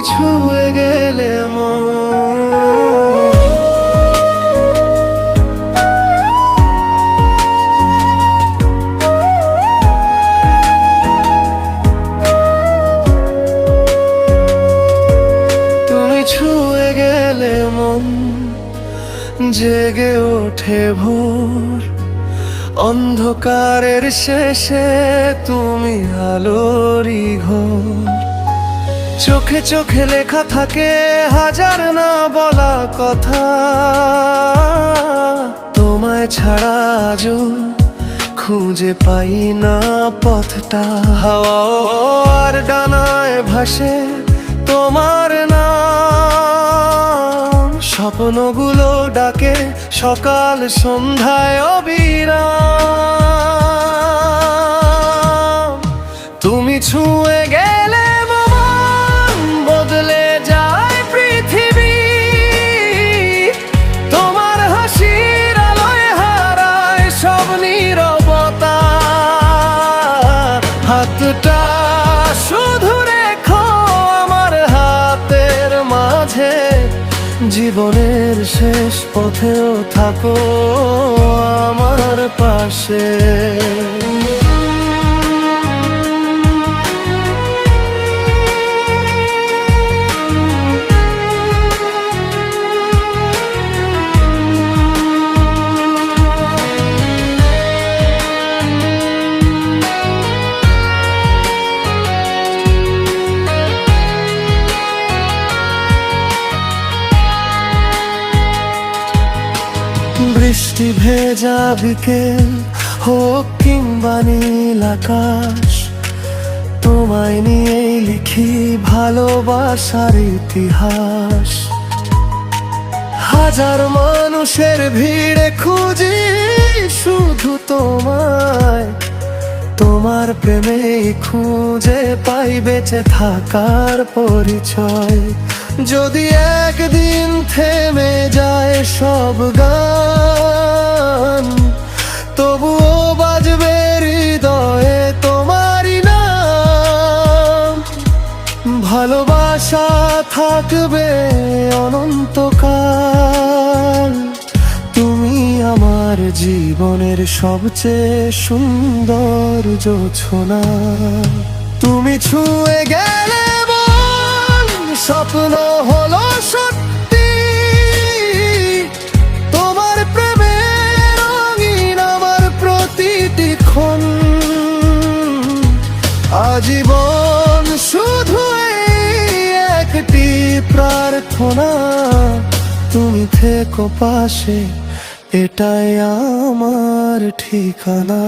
ছুঁয়ে গেলে মন। তুমি ছুঁয়ে গেলে মন, জেগে ওঠে ভোর। অন্ধকারের শেষে তুমি আলোরই ঘর। চোখে চোখে লেখা থাকে হাজার না বলা কথা। তোমায় ছাড়া আজও খুঁজে পাই না পথটা। হাওয়ার ডানায় ভাসে তোমার নাম, স্বপ্নগুলো ডাকে সকাল সন্ধ্যায় অবিরাম। তুমি ছুঁয়ে গেলে মন, বদলে যায় পৃথিবী। তোমার হাসির আলোয় হারায় সব নীরবতা। হাতটা শুধু রেখো আমার হাতের মাঝে, জীবনের শেষ পথেও থাকো আমার পাশে। বৃষ্টি ভেজা বিকেল হোক কিংবা নীল আকাশ, তোমায় নিয়ে লিখি ভালোবাসার ইতিহাস। হাজার মানুষের ভিড়ে খুঁজি শুধু তোমায়, তোমার প্রেমে খুঁজে পাই বেঁচে থাকার পরিচয়। যদি একদিন থেমে যায় সব গান, তবুও বাজবে হৃদয়ে তোমারই নাম। ভালোবাসা থাকবে অনন্তকাল, তুমি আমার জীবনের সবচেয়ে সুন্দর জোছনা। তুমি ছুঁয়ে গেলে মন, স্বপ্ন হলো সত্যি। তোমার প্রেমে রঙিন আমার প্রতিটি ক্ষণ। আজীবন শুধু একটি প্রার্থনা, তুমি থেকো পাশে, এটাই আমার ঠিকানা।